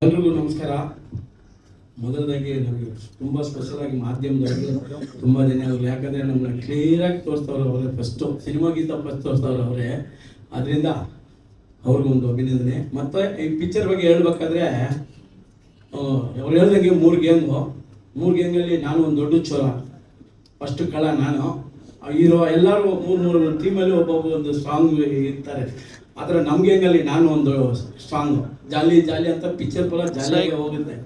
ಎಲ್ರಿಗೂ ನಮಸ್ಕಾರ. ಮೊದಲದಾಗಿ ನಮಗೆ ತುಂಬ ಸ್ಪೆಷಲಾಗಿ ಮಾಧ್ಯಮದವರಿಗೆ ತುಂಬ ಧನ್ಯವಾದಗಳು. ಯಾಕಂದರೆ ನಮ್ಮನ್ನ ಕ್ಲಿಯರಾಗಿ ತೋರಿಸ್ತವ್ರು ಅವರೇ, ಫಸ್ಟು ಸಿನಿಮಾಗಿಂತ ಫಸ್ಟ್ ತೋರಿಸ್ತವ್ರು ಅವರೇ. ಅದರಿಂದ ಅವ್ರಿಗೊಂದು ಅಭಿನಂದನೆ. ಮತ್ತು ಈ ಪಿಕ್ಚರ್ ಬಗ್ಗೆ ಹೇಳ್ಬೇಕಾದ್ರೆ ಅವ್ರು ಹೇಳ್ದಂಗೆ 3 ಗೇಮ್ಗಳಲ್ಲಿ ನಾನು ಒಂದು ದೊಡ್ಡ ಚೋರ, ಫಸ್ಟ್ ಕಳ ನಾನು. ಹೀರೋ ಎಲ್ಲರೂ 3 ಟೀಮಲ್ಲಿ ಒಬ್ಬೊಬ್ಬ ಒಂದು ಸ್ಟ್ರಾಂಗ್ ಇರ್ತಾರೆ. ಆ ಥರ ನಮ್ಮ ಗೇಂಗಲ್ಲಿ ನಾನು ಒಂದು ಸ್ಟ್ರಾಂಗು. ಜಾಲಿ ಅಂತ ಪಿಕ್ಚರ್ ಪೂರ ಜಾಲಿಯಾಗಿ ಹೋಗುತ್ತೆ.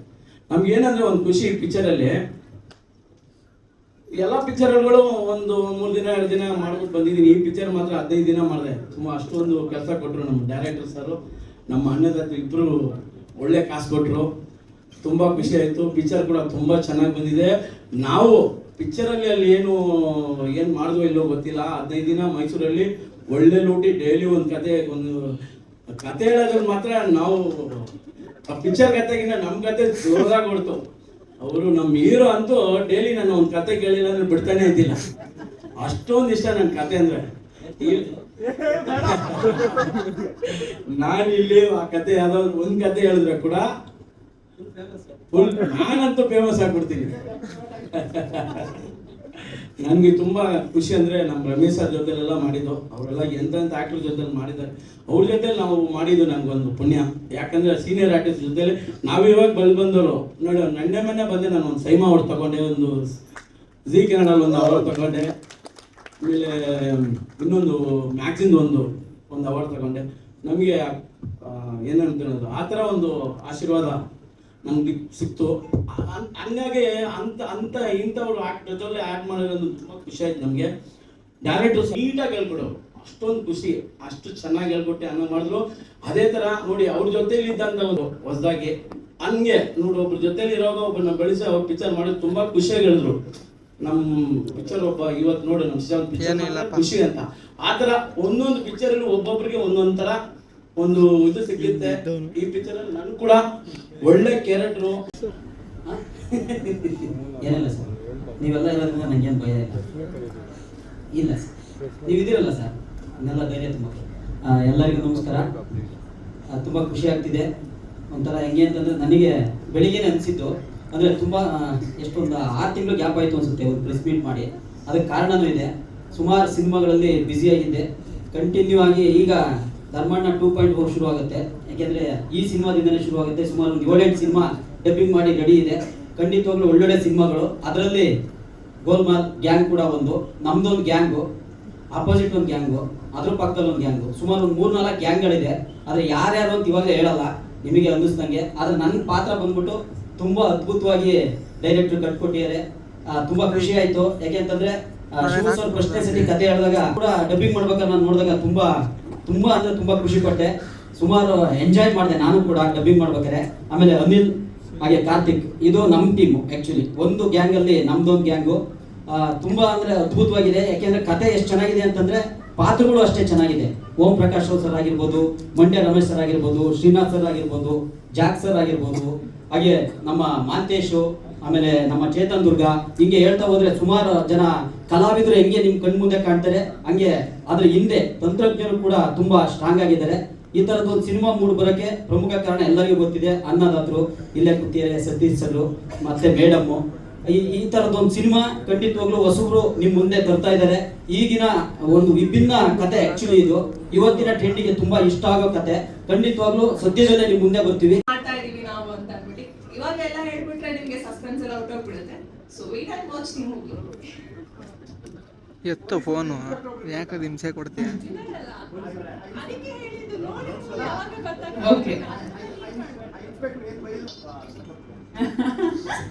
ನಮ್ಗೇನಂದರೆ ಒಂದು ಖುಷಿ ಪಿಕ್ಚರಲ್ಲಿ. ಎಲ್ಲ ಪಿಕ್ಚರ್ಗಳು ಒಂದು 3 ದಿನ 2 ದಿನ ಮಾಡ್ಬಿಟ್ಟು ಬಂದಿದ್ದೀನಿ. ಈ ಪಿಕ್ಚರ್ ಮಾತ್ರ 15 ದಿನ ಮಾಡಿದೆ. ತುಂಬ ಅಷ್ಟೊಂದು ಕೆಲಸ ಕೊಟ್ಟರು ನಮ್ಮ ಡೈರೆಕ್ಟರ್ ಸರು, ನಮ್ಮ ಅಣ್ಣದ ಇಬ್ಬರು ಒಳ್ಳೆ ಕಾಸು ಕೊಟ್ಟರು. ತುಂಬ ಖುಷಿ ಆಯಿತು. ಪಿಕ್ಚರ್ ಕೂಡ ತುಂಬ ಚೆನ್ನಾಗಿ ಬಂದಿದೆ. ನಾವು ಪಿಕ್ಚರಲ್ಲಿ ಅಲ್ಲಿ ಏನು ಮಾಡಿದ್ವೋ ಇಲ್ಲೋ ಗೊತ್ತಿಲ್ಲ. 15 ದಿನ ಮೈಸೂರಲ್ಲಿ ಒಳ್ಳೆ ಲೂಟಿ, ಡೈಲಿ ಒಂದು ಕತೆ ಹೇಳೋದ್ರಲ್ಲಿ ಮಾತ್ರ ನಾವು ಪಿಕ್ಚರ್ ಕತೆಗಿನ್ನ ನಮ್ಮ ಕತೆ ಜೋರಾಗಿ ಹೊಡ್ತು. ಅವರು ನಮ್ಮ ಹೀರೋ ಅಂತೂ ಡೈಲಿ ನಾನು ಒಂದು ಕತೆ ಕೇಳಿಲ್ಲ ಅಂದ್ರೆ ಬಿಡ್ತಾನೆ ಇದ್ದಿಲ್ಲ. ಅಷ್ಟೊಂದು ಇಷ್ಟ ನನ್ನ ಕತೆ ಅಂದರೆ. ನಾನು ಇಲ್ಲಿ ಆ ಕತೆ ಯಾವ್ದಾದ್ರು ಒಂದು ಕತೆ ಹೇಳಿದ್ರೆ ಕೂಡ ನಾನಂತೂ ಫೇಮಸ್ ಆಗ್ಬಿಡ್ತೀನಿ. ನನಗೆ ತುಂಬ ಖುಷಿ ಅಂದರೆ ನಮ್ಮ ರಮೇಶ್ ಸರ್ ಜೊತೆಲೆಲ್ಲ ಮಾಡಿದ್ದು. ಅವರೆಲ್ಲ ಎಂತೆಂಥ ಆ್ಯಕ್ಟರ್ ಜೊತೆಲಿ ಮಾಡಿದ್ದಾರೆ. ಅವ್ರ ಜೊತೆಲಿ ನಾವು ಮಾಡಿದ್ದು ನನಗೊಂದು ಪುಣ್ಯ. ಯಾಕಂದರೆ ಸೀನಿಯರ್ ಆರ್ಟಿಸ್ಟ್ ಜೊತೆಲಿ ನಾವು ಇವಾಗ ಬಂದವರು ನೋಡಿ. ಮೊನ್ನೆ ಬಂದೆ ನಾನು ಒಂದು ಸೈಮಾ ಅವಾರ್ಡ್ ತಗೊಂಡೆ, ಒಂದು ಜಿ ಕನ್ನಡಲ್ಲಿ ಒಂದು ಅವಾರ್ಡ್ ತಗೊಂಡೆ, ಆಮೇಲೆ ಇನ್ನೊಂದು ಮ್ಯಾಗ್ಝಿನ್ ಒಂದು ಅವಾರ್ಡ್ ತಗೊಂಡೆ. ನಮಗೆ ಏನಂತ ಆ ಥರ ಒಂದು ಆಶೀರ್ವಾದ ನಮ್ಗೆ ಸಿಕ್ತು. ಹಂಗಾಗಿ ಇಂಥವ್ರು ಜೊತೆ ಆ್ಯಕ್ಟ್ ಮಾಡೋದು ತುಂಬ ಖುಷಿ ಆಯ್ತು ನಮಗೆ. ಡೈರೆಕ್ಟರ್ ನೀಟಾಗಿ ಹೇಳ್ಕೊಡೋರು, ಅಷ್ಟೊಂದು ಖುಷಿ. ಅಷ್ಟು ಚೆನ್ನಾಗಿ ಹೇಳ್ಕೊಟ್ಟೆ ಅನ್ನೋ ಮಾಡಿದ್ರು. ಅದೇ ಥರ ನೋಡಿ ಅವ್ರ ಜೊತೆಲಿ ಇದ್ದಂಥ ಒಂದು ಹೊಸದಾಗಿ ಹಂಗೆ ನೋಡಿ ಒಬ್ರ ಜೊತೆಲಿ ಇರೋವಾಗ ಒಬ್ಬರನ್ನ ಬೆಳೆಸಿ ಅವ್ರ ಪಿಕ್ಚರ್ ಮಾಡೋದು ತುಂಬ ಖುಷಿಯಾಗಿ ಹೇಳಿದ್ರು. ನಮ್ಮ ಪಿಕ್ಚರ್ ಒಬ್ಬ ಇವತ್ತು ನೋಡಿ ನಮ್ಮ ಪಿಕ್ಚರ್ ಖುಷಿ ಅಂತ. ಆ ಥರ ಒಂದೊಂದು ಪಿಕ್ಚರಲ್ಲಿ ಒಬ್ಬೊಬ್ರಿಗೆ ಒಂದೊಂದು ಥರ ಒಂದು ಇದು ಸಿಗುತ್ತೆ. ಈ ಪಿಕ್ಚರಲ್ಲಿ ನನ್ ಕೂಡ ಒಳ್ಳೆ ಕ್ಯಾರೆಕ್ಟ್ರು. ಏನಿಲ್ಲ ಸರ್, ನೀವೆಲ್ಲ ಇರೋದ್ರಿಂದ ನನಗೇನು ಭಯ ಇಲ್ಲ ಸರ್. ನೀವು ಇದ್ದೀರಲ್ಲ ಸರ್, ಅದನ್ನೆಲ್ಲ ಧೈರ್ಯ ತುಂಬ. ಎಲ್ಲರಿಗೂ ನಮಸ್ಕಾರ. ತುಂಬ ಖುಷಿ ಆಗ್ತಿದೆ. ಒಂಥರ ಹೆಂಗೆ ಅಂತಂದರೆ ನನಗೆ ಬೆಳಿಗ್ಗೆ ಅನಿಸಿದ್ದು ಅಂದರೆ ತುಂಬ ಎಷ್ಟೊಂದು 6 ತಿಂಗಳು ಗ್ಯಾಪ್ ಆಯಿತು ಅನಿಸುತ್ತೆ ಒಂದು ಪ್ರೆಸ್ ಮೀಟ್ ಮಾಡಿ. ಅದಕ್ಕೆ ಕಾರಣವೂ ಇದೆ. ಸುಮಾರು ಸಿನಿಮಾಗಳಲ್ಲಿ ಬ್ಯುಸಿಯಾಗಿದ್ದೆ. ಕಂಟಿನ್ಯೂ ಆಗಿ ಈಗ ಧರ್ಮಣ್ಣ 2.0 ಶುರು ಆಗುತ್ತೆ. ಯಾಕೆಂದರೆ ಈ ಸಿನಿಮಾದಿಂದಲೇ ಶುರು ಆಗುತ್ತೆ. ಸುಮಾರು ಒಂದು 7-8 ಸಿನಿಮಾ ಡಬ್ಬಿಂಗ್ ಮಾಡಿ ರೆಡಿ ಇದೆ. ಖಂಡಿತವಾಗ್ಲೂ ಒಳ್ಳೊಳ್ಳೆ ಸಿನಿಮಾಗಳು. ಅದರಲ್ಲಿ ಗೋಲ್ಮಾಲ್ ಗ್ಯಾಂಗ್ ಕೂಡ ಒಂದು, ನಮ್ದೊಂದು ಗ್ಯಾಂಗು, ಅಪೋಸಿಟ್ ಒಂದು ಗ್ಯಾಂಗು, ಅದ್ರ ಪಕ್ಕದಲ್ಲಿ ಒಂದು ಗ್ಯಾಂಗು, ಸುಮಾರು ಒಂದು 3-4 ಗ್ಯಾಂಗ್ಗಳಿದೆ. ಆದರೆ ಯಾರ್ಯಾರು ಅಂತ ಇವಾಗಲೇ ಹೇಳಲ್ಲ ನಿಮಗೆ ಅನ್ನಿಸ್ದಂಗೆ. ಆದರೆ ನನ್ನ ಪಾತ್ರ ಬಂದ್ಬಿಟ್ಟು ತುಂಬ ಅದ್ಭುತವಾಗಿ ಡೈರೆಕ್ಟ್ರು ಕಟ್ಕೊಟ್ಟಿದ್ದಾರೆ. ತುಂಬಾ ಖುಷಿ ಆಯ್ತು. ಯಾಕೆಂತಂದ್ರೆ ಶಿವ ಸರ್ ಫಸ್ಟ್ನೇ ಸತಿ ಕತೆ ಹೇಳಿದಾಗ ಕೂಡ ಡಬ್ಬಿಂಗ್ ಮಾಡ್ಬೇಕಾದ್ರೆ ನಾನು ನೋಡಿದಾಗ ತುಂಬಾ ಅಂದ್ರೆ ತುಂಬಾ ಖುಷಿ ಪಟ್ಟೆ. ಸುಮಾರು ಎಂಜಾಯ್ ಮಾಡಿದೆ ನಾನು ಕೂಡ ಡಬ್ಬಿಂಗ್ ಮಾಡ್ಬೇಕಾದ್ರೆ. ಆಮೇಲೆ ಅನಿಲ್ ಹಾಗೆ ಕಾರ್ತಿಕ್, ಇದು ನಮ್ಮ ಟೀಮು. ಆಕ್ಚುಲಿ ಒಂದು ಗ್ಯಾಂಗ್ ಅಲ್ಲಿ ನಮ್ದೊಂದು ಗ್ಯಾಂಗು. ತುಂಬಾ ಅಂದ್ರೆ ಅದ್ಭುತವಾಗಿದೆ. ಯಾಕೆಂದ್ರೆ ಕತೆ ಎಷ್ಟು ಚೆನ್ನಾಗಿದೆ ಅಂತಂದ್ರೆ ಪಾತ್ರಗಳು ಅಷ್ಟೇ ಚೆನ್ನಾಗಿದೆ. ಓಂ ಪ್ರಕಾಶ್ ಸರ್ ಆಗಿರ್ಬೋದು, ಮಂಡ್ಯ ರಮೇಶ್ ಸರ್ ಆಗಿರ್ಬೋದು, ಶ್ರೀನಾಥ್ ಸರ್ ಆಗಿರ್ಬೋದು, ಜಾಕ್ ಸರ್ ಆಗಿರ್ಬೋದು, ಹಾಗೆ ನಮ್ಮ ಮಾಂತೇಶು, ಆಮೇಲೆ ನಮ್ಮ ಚೇತನ್ ದುರ್ಗ, ಹಿಂಗೆ ಹೇಳ್ತಾ ಹೋದ್ರೆ ಸುಮಾರು ಜನ ಕಲಾವಿದರು ಹೆಂಗೆ ನಿಮ್ ಕಣ್ಮುಂದೆ ಕಾಣ್ತಾರೆ ಹಂಗೆ ಅದ್ರ ಹಿಂದೆ ತಂತ್ರಜ್ಞರು ಕೂಡ ತುಂಬಾ ಸ್ಟ್ರಾಂಗ್ ಆಗಿದ್ದಾರೆ. ಈ ತರದೊಂದು ಸಿನಿಮಾ ಮೂಡ್ ಬರೋಕ್ಕೆ ಪ್ರಮುಖ ಕಾರಣ ಎಲ್ಲರಿಗೂ ಗೊತ್ತಿದೆ, ಅನ್ನದಾತರು, ಇಲ್ಲೇ ಕೂತಿದ್ದಾರೆ ಸತೀಶ್ ಸರ್ ಮತ್ತೆ ಮೇಡಮ್. ಈ ತರದೊಂದು ಸಿನಿಮಾ ಖಂಡಿತವಾಗ್ಲೂ ಹೊಸಬ್ರು ನಿಮ್ ಮುಂದೆ ತರ್ತಾ ಇದ್ದಾರೆ. ಈಗಿನ ಒಂದು ವಿಭಿನ್ನ ಕತೆ ಆಕ್ಚುಲಿ ಇದು ಇವತ್ತಿನ ಟ್ರೆಂಡಿಗೆ ತುಂಬಾ ಇಷ್ಟ ಆಗೋ ಕತೆ. ಖಂಡಿತವಾಗ್ಲೂ ಸದ್ಯದಲ್ಲೇ ನಿಮ್ ಮುಂದೆ ಬರ್ತೀವಿ. ಮಾಡ್ತಾ ಇದೀವಿ ನಾವು ಅಂತ ಅಂದ್ಬಿಟ್ಟು ಇವಾಗೆಲ್ಲ ಹೇಳ್ಬಿಟ್ರೆ ನಿಮ್ಗೆ ಸಸ್ಪೆನ್ಸ್ ಎಲ್ಲ ಔಟ್ ಹೋಗ್ಬಿಡುತ್ತೆ. So wait and watch the movie. ಎತ್ತು ಫೋನು ಯಾಕೆ ಹಿಂಸೆ ಕೊಡ್ತೀಯ? ಅದಕ್ಕೆ ಹೇಳಿದ್ದು ನೋಡಿ ಯಾವಾಗ ಗೊತ್ತಾಗುತ್ತೆ. ಓಕೆ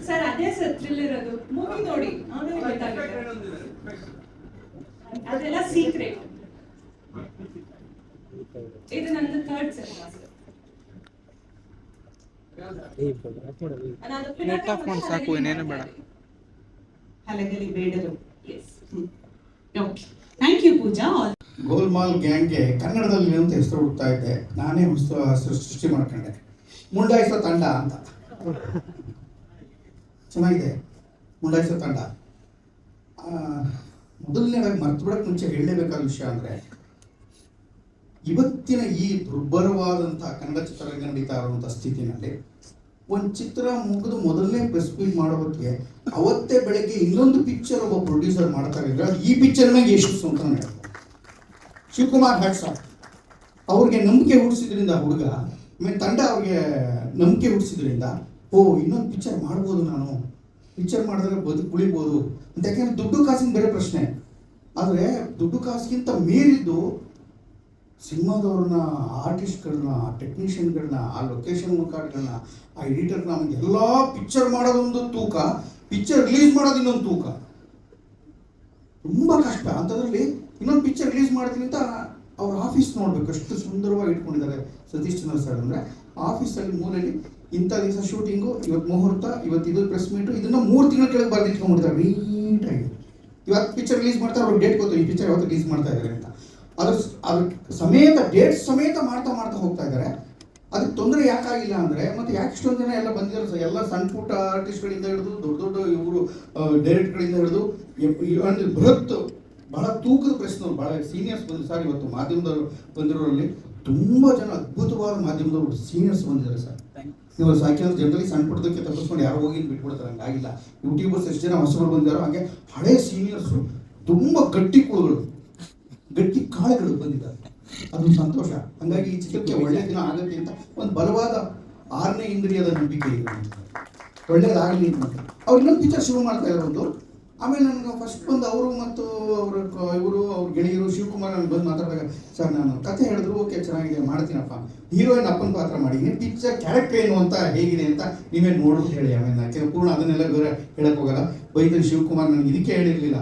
ಸರ್, ಅದೇ ಸರ್ ಥ್ರಿಲ್ ಇರೋದು. ಮೂವಿ ನೋಡಿ ಆಮೇಲೆ ಗೊತ್ತಾಗುತ್ತೆ. ಅದೆಲ್ಲ ಸೀಕ್ರೆಟ್. ಇದು ನಂದು ಥರ್ಡ್ ಸರ್. ನೆಟ್ ಆಫ್ ಮಾಡಿ ಸಾಕು, ಇನ್ನೇನು ಬೇಡ. ಹಲಗಲಿ ಬೇಡರು. ಓಕೆ, ಥ್ಯಾಂಕ್ ಯು ಪೂಜಾ. ಗೋಲ್ಮಾಲ್ ಗ್ಯಾಂಗ್ಗೆ ಕನ್ನಡದಲ್ಲಿ ಅಂತ ಹೆಸರು ಹುಡ್ತಾ ಇದ್ದೆ. ನಾನೇ ಸೃಷ್ಟಿ ಮಾಡ್ಕೊಂಡೆ, ಮುಂಡಾಯಿಸೋ ತಂಡ ಅಂತ. ಚೆನ್ನಾಗಿದೆ ಮುಂಡಾಯಿಸೋ ತಂಡ. ಮೊದಲನೇದಾಗಿ ಮರ್ತು ಬಿಡಕ್ಕೆ ಮುಂಚೆ ಹೇಳಲೇಬೇಕಾದ ವಿಷಯ ಅಂದರೆ, ಇವತ್ತಿನ ಈ ದುರ್ಬಲವಾದಂಥ ಕನ್ನಡ ಚಿತ್ರರಂಗ ನಡೀತಾ ಇರುವಂಥ ಸ್ಥಿತಿನಲ್ಲಿ ಒಂದು ಚಿತ್ರ ಮುಗಿದು ಮೊದಲನೇ ಪ್ರೆಸ್ ಮೀಟ್ ಮಾಡೋ ಹೊತ್ತಿಗೆ ಅವತ್ತೇ ಬೆಳಗ್ಗೆ ಇನ್ನೊಂದು ಪಿಕ್ಚರ್ ಒಬ್ಬ ಪ್ರೊಡ್ಯೂಸರ್ ಮಾಡ್ತಾ ಇದ್ರೆ ಅದು ಈ ಪಿಕ್ಚರ್ನಾಗ ಎಷ್ಟು ಅಂತ ಹೇಳ್ಬೋದು. Shivakumar hats off. ಅವ್ರಿಗೆ ನಂಬಿಕೆ ಹುಟ್ಟಿಸಿದ್ರಿಂದ ಹುಡುಗ, ಆಮೇಲೆ ತಂಡ ಅವ್ರಿಗೆ ನಂಬಿಕೆ ಹುಟ್ಟಿಸಿದ್ರಿಂದ ಇನ್ನೊಂದು ಪಿಕ್ಚರ್ ಮಾಡ್ಬೋದು, ನಾನು ಪಿಕ್ಚರ್ ಮಾಡಿದ್ರೆ ಬದುಕು ಉಳಿಬೋದು ಅಂತ. ಯಾಕೆಂದ್ರೆ ದುಡ್ಡು ಕಾಸಿನ ಬೇರೆ ಪ್ರಶ್ನೆ, ಆದರೆ ದುಡ್ಡು ಕಾಸಿಗಿಂತ ಮೀರಿದ್ದು ಸಿನಿಮಾದವ್ರನ್ನ, ಆರ್ಟಿಸ್ಟ್ಗಳನ್ನ, ಟೆಕ್ನಿಷಿಯನ್ಗಳನ್ನ, ಆ ಲೊಕೇಶನ್ ಕಾರ್ಡ್ಗಳನ್ನ, ಆ ಎಡಿಟರ್ನ, ಎಲ್ಲ ಪಿಕ್ಚರ್ ಮಾಡೋದೊಂದು ತೂಕ, ಪಿಕ್ಚರ್ ರಿಲೀಸ್ ಮಾಡೋದು ಇನ್ನೊಂದು ತೂಕ. ತುಂಬ ಕಷ್ಟ. ಅಂಥದ್ರಲ್ಲಿ ಇನ್ನೊಂದು ಪಿಕ್ಚರ್ ರಿಲೀಸ್ ಮಾಡ್ತೀನಿ ಅಂತ ಅವ್ರ ಆಫೀಸ್ ನೋಡ್ಬೇಕು, ಎಷ್ಟು ಸುಂದರವಾಗಿ ಇಟ್ಕೊಂಡಿದ್ದಾರೆ ಸತೀಶ್ ಚಂದ್ರ ಸರ್. ಅಂದರೆ ಆಫೀಸಲ್ಲಿ ಮೂಲೆಯಲ್ಲಿ ಇಂಥ ದಿವಸ ಶೂಟಿಂಗು, ಇವತ್ತು ಮುಹೂರ್ತ, ಇವತ್ತು ಇದು ಪ್ರೆಸ್ ಮೀಟು, ಇದನ್ನು 3 ತಿಂಗಳ ಕೆಳಗೆ ಬರೆದಿಟ್ಕೊಂಡ್ಬಿಡ್ತಾರೆ ನೀಟಾಗಿ. ಇವತ್ತು ಪಿಕ್ಚರ್ ರಿಲೀಸ್ ಮಾಡ್ತಾರೆ, ಅವ್ರಿಗೆ ಡೇಟ್ ಗೊತ್ತು, ಈ ಪಿಕ್ಚರ್ ಯಾವತ್ತು ರಿಲೀಸ್ ಮಾಡ್ತಾ ಇದ್ದಾರೆ ಅಂತ. ಅದ್ರ ಸಮೇತ ಡೇಟ್ ಸಮೇತ ಮಾಡ್ತಾ ಹೋಗ್ತಾ ಇದ್ದಾರೆ. ಅದಕ್ಕೆ ತೊಂದರೆ ಯಾಕಾಗಿಲ್ಲ ಅಂದರೆ, ಮತ್ತು ಯಾಕೆ ಇಷ್ಟೊಂದು ಜನ ಎಲ್ಲ ಬಂದಿದ್ದಾರೆ, ಎಲ್ಲ ಸಣ್ಣ ಪುಟ್ಟ ಆರ್ಟಿಸ್ಟ್ಗಳಿಂದ ಹಿಡಿದು ದೊಡ್ಡ ಇವರು ಡೈರೆಕ್ಟ್ಗಳಿಂದ ಹಿಡಿದು ಬೃಹತ್ ಬಹಳ ತೂಕದ ಪ್ರೆಸ್ನವ್ರು, ಭಾಳ ಸೀನಿಯರ್ಸ್ ಬಂದಿದ್ದಾರೆ ಸರ್. ಇವತ್ತು ಮಾಧ್ಯಮದವರು ಬಂದಿರೋರಲ್ಲಿ ತುಂಬ ಜನ ಅದ್ಭುತವಾದ ಮಾಧ್ಯಮದವರು ಸೀನಿಯರ್ಸ್ ಬಂದಿದ್ದಾರೆ ಸರ್. ನೀವು ಸಾಕಿದ್ರೆ ಜನರಲಿ ಸಣ್ಣ ಪುಟ್ಟದಕ್ಕೆ ತಪ್ಪಿಸ್ಕೊಂಡು ಯಾರೋ ಹೋಗಿ ಬಿಟ್ಬಿಡ್ತಾರೆ, ಹಂಗಾಗಿಲ್ಲ. ಯೂಟ್ಯೂಬರ್ಸ್ ಎಷ್ಟು ಜನ ಹೊಸಬರು ಬಂದಿದ್ದಾರೋ ಹಾಗೆ ಹಳೆ ಸೀನಿಯರ್ಸು ತುಂಬ ಗಟ್ಟಿ ಕೂಳುಗಳು, ಗಟ್ಟಿ ಕಾಳುಗಳು ಬಂದಿದ್ದಾರೆ. ಅದು ಸಂತೋಷ. ಹಾಗಾಗಿ ಈ ಚಿತ್ರಕ್ಕೆ ಒಳ್ಳೆಯ ದಿನ ಆಗುತ್ತೆ ಅಂತ ಒಂದು ಬಲವಾದ 6ನೇ ಇಂದ್ರಿಯದ ನಂಬಿಕೆ ಇದೆ, ಒಳ್ಳೇದಾಗಲಿ ಅಂತ. ಅವ್ರು ಇನ್ನೊಂದು ಪಿಕ್ಚರ್ ಶುರು ಮಾಡ್ತಾ ಇರೋದು. ಆಮೇಲೆ ನನಗೆ ಫಸ್ಟ್ ಬಂದು ಅವರು ಮತ್ತು ಇವರು ಅವ್ರ ಗೆಳೆಯರು ಶಿವಕುಮಾರ್ ನನಗೆ ಬಂದು ಮಾತಾಡಿದಾಗ, ಸರ್ ನಾನು ಕಥೆ ಹೇಳಿದ್ರು, ಓಕೆ ಚೆನ್ನಾಗಿದೆ ಮಾಡ್ತೀನಪ್ಪ, ಹೀರೋಯಿನ್ ಅಪ್ಪನ ಪಾತ್ರ ಮಾಡಿ, ಪಿಕ್ಚರ್ ಕ್ಯಾರೆಕ್ಟರ್ ಏನು ಅಂತ ಹೇಗಿದೆ ಅಂತ ನೀವೇ ನೋಡ್ಬಿಟ್ಟು ಹೇಳಿ. ಆಮೇಲೆ ಯಾಕೆ ಪೂರ್ಣ ಅದನ್ನೆಲ್ಲ ಬೇರೆ ಹೇಳಕ್ಕೆ ಹೋಗಲ್ಲ. ಬೈದಲ್ಲಿ ಶಿವಕುಮಾರ್ ನನಗೆ ಇದಕ್ಕೆ ಹೇಳಿರಲಿಲ್ಲ,